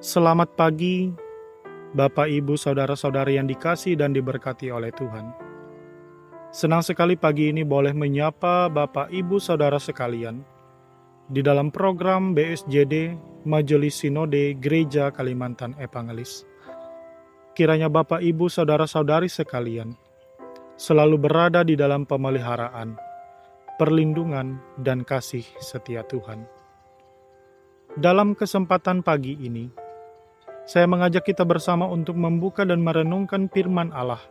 Selamat pagi, Bapak, Ibu, Saudara-saudari yang dikasihi dan diberkati oleh Tuhan. Senang sekali pagi ini boleh menyapa Bapak, Ibu, Saudara sekalian di dalam program BSJD Majelis Sinode Gereja Kalimantan Evangelis. Kiranya Bapak, Ibu, Saudara-saudari sekalian selalu berada di dalam pemeliharaan, perlindungan, dan kasih setia Tuhan. Dalam kesempatan pagi ini, saya mengajak kita bersama untuk membuka dan merenungkan firman Allah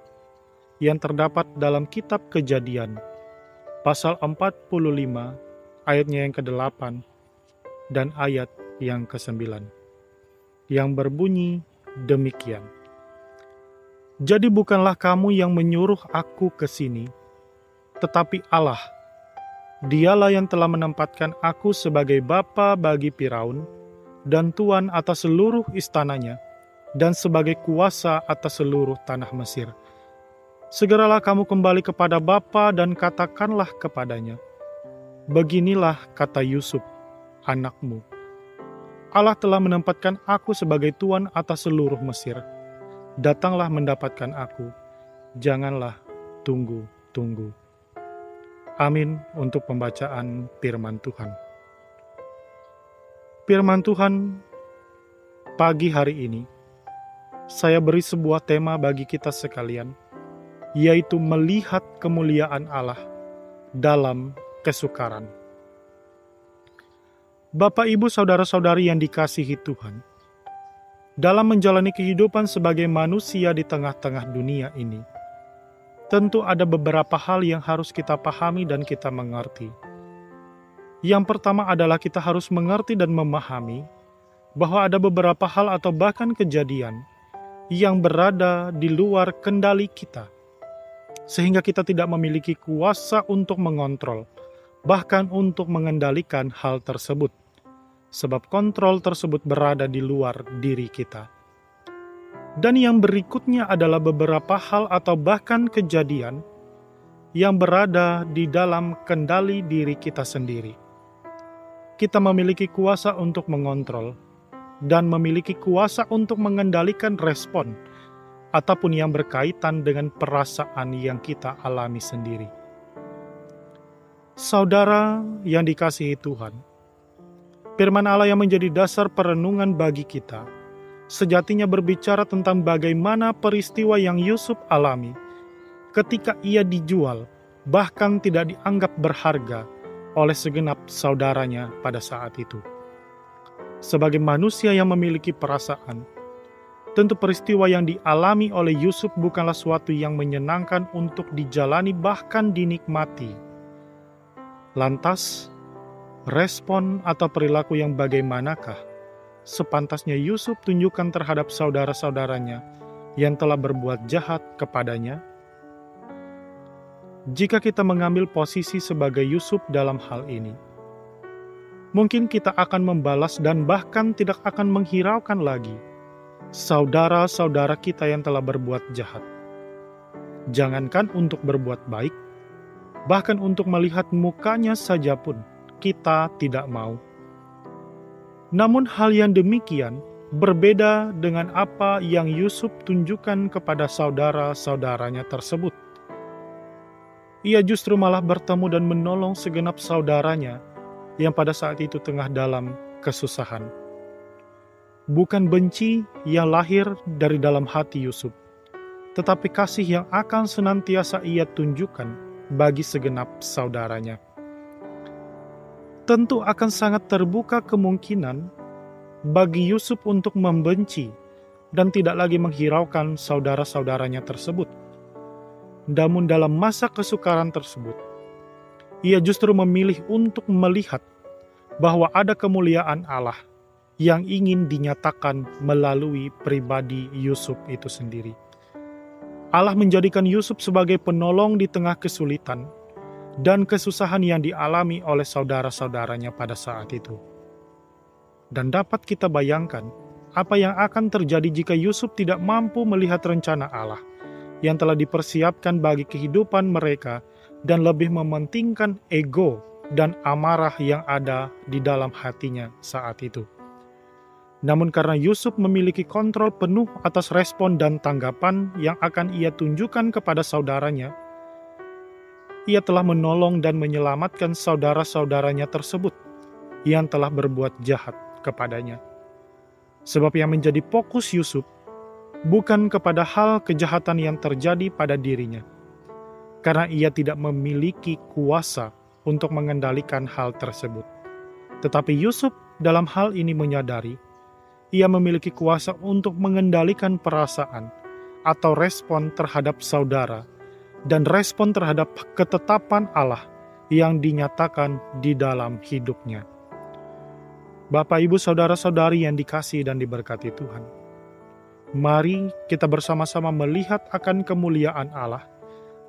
yang terdapat dalam kitab Kejadian, pasal 45, ayatnya yang ke-8 dan ayat yang ke-9, yang berbunyi demikian. Jadi bukanlah kamu yang menyuruh aku ke sini, tetapi Allah, Dialah yang telah menempatkan aku sebagai bapa bagi Firaun dan tuan atas seluruh istananya, dan sebagai kuasa atas seluruh tanah Mesir. Segeralah kamu kembali kepada bapa dan katakanlah kepadanya, beginilah kata Yusuf, anakmu. Allah telah menempatkan aku sebagai tuan atas seluruh Mesir. Datanglah mendapatkan aku, janganlah tunggu-tunggu. Amin untuk pembacaan firman Tuhan. Firman Tuhan pagi hari ini, saya beri sebuah tema bagi kita sekalian, yaitu melihat kemuliaan Allah dalam kesukaran. Bapak, Ibu, Saudara-saudari yang dikasihi Tuhan, dalam menjalani kehidupan sebagai manusia di tengah-tengah dunia ini, tentu ada beberapa hal yang harus kita pahami dan kita mengerti. Yang pertama adalah kita harus mengerti dan memahami bahwa ada beberapa hal atau bahkan kejadian yang berada di luar kendali kita, sehingga kita tidak memiliki kuasa untuk mengontrol, bahkan untuk mengendalikan hal tersebut, sebab kontrol tersebut berada di luar diri kita. Dan yang berikutnya adalah beberapa hal atau bahkan kejadian yang berada di dalam kendali diri kita sendiri. Kita memiliki kuasa untuk mengontrol dan memiliki kuasa untuk mengendalikan respon ataupun yang berkaitan dengan perasaan yang kita alami sendiri. Saudara yang dikasihi Tuhan, firman Allah yang menjadi dasar perenungan bagi kita sejatinya berbicara tentang bagaimana peristiwa yang Yusuf alami ketika ia dijual, bahkan tidak dianggap berharga oleh segenap saudaranya pada saat itu. Sebagai manusia yang memiliki perasaan, tentu peristiwa yang dialami oleh Yusuf bukanlah suatu yang menyenangkan untuk dijalani bahkan dinikmati. Lantas, respon atau perilaku yang bagaimanakah sepantasnya Yusuf tunjukkan terhadap saudara-saudaranya yang telah berbuat jahat kepadanya? Jika kita mengambil posisi sebagai Yusuf dalam hal ini, mungkin kita akan membalas dan bahkan tidak akan menghiraukan lagi saudara-saudara kita yang telah berbuat jahat. Jangankan untuk berbuat baik, bahkan untuk melihat mukanya saja pun kita tidak mau. Namun hal yang demikian berbeda dengan apa yang Yusuf tunjukkan kepada saudara-saudaranya tersebut. Ia justru malah bertemu dan menolong segenap saudaranya yang pada saat itu tengah dalam kesusahan. Bukan benci yang lahir dari dalam hati Yusuf, tetapi kasih yang akan senantiasa ia tunjukkan bagi segenap saudaranya. Tentu akan sangat terbuka kemungkinan bagi Yusuf untuk membenci dan tidak lagi menghiraukan saudara-saudaranya tersebut. Namun dalam masa kesukaran tersebut, ia justru memilih untuk melihat bahwa ada kemuliaan Allah yang ingin dinyatakan melalui pribadi Yusuf itu sendiri. Allah menjadikan Yusuf sebagai penolong di tengah kesulitan dan kesusahan yang dialami oleh saudara-saudaranya pada saat itu. Dan dapat kita bayangkan apa yang akan terjadi jika Yusuf tidak mampu melihat rencana Allah yang telah dipersiapkan bagi kehidupan mereka dan lebih mementingkan ego dan amarah yang ada di dalam hatinya saat itu. Namun karena Yusuf memiliki kontrol penuh atas respon dan tanggapan yang akan ia tunjukkan kepada saudaranya, ia telah menolong dan menyelamatkan saudara-saudaranya tersebut yang telah berbuat jahat kepadanya. Sebab yang menjadi fokus Yusuf bukan kepada hal kejahatan yang terjadi pada dirinya, karena ia tidak memiliki kuasa untuk mengendalikan hal tersebut. Tetapi Yusuf dalam hal ini menyadari ia memiliki kuasa untuk mengendalikan perasaan atau respon terhadap saudara dan respon terhadap ketetapan Allah yang dinyatakan di dalam hidupnya. Bapak, Ibu, saudara-saudari yang dikasihi dan diberkati Tuhan, mari kita bersama-sama melihat akan kemuliaan Allah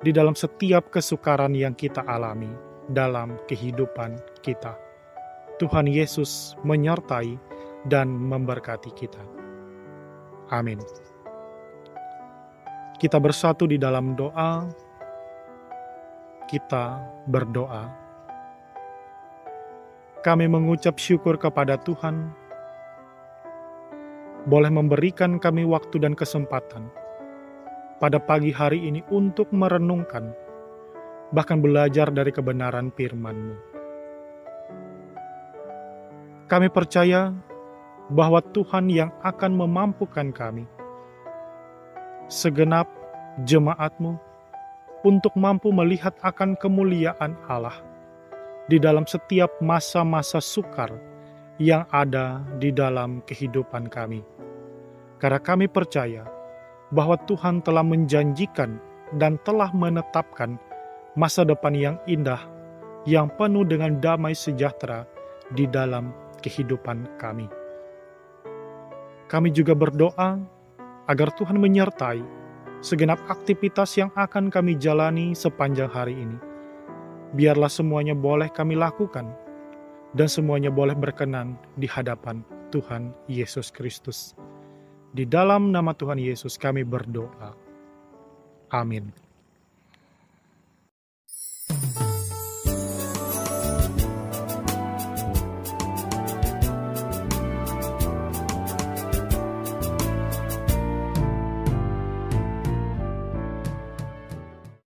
di dalam setiap kesukaran yang kita alami dalam kehidupan kita. Tuhan Yesus menyertai dan memberkati kita. Amin. Kita bersatu di dalam doa. Kita berdoa. Kami mengucap syukur kepada Tuhan, boleh memberikan kami waktu dan kesempatan pada pagi hari ini untuk merenungkan, bahkan belajar dari kebenaran firman-Mu. Kami percaya bahwa Tuhan yang akan memampukan kami, segenap jemaat-Mu, untuk mampu melihat akan kemuliaan Allah di dalam setiap masa-masa sukar yang ada di dalam kehidupan kami. Karena kami percaya bahwa Tuhan telah menjanjikan dan telah menetapkan masa depan yang indah, yang penuh dengan damai sejahtera di dalam kehidupan kami. Kami juga berdoa agar Tuhan menyertai segenap aktivitas yang akan kami jalani sepanjang hari ini. Biarlah semuanya boleh kami lakukan dan semuanya boleh berkenan di hadapan Tuhan Yesus Kristus. Di dalam nama Tuhan Yesus kami berdoa. Amin.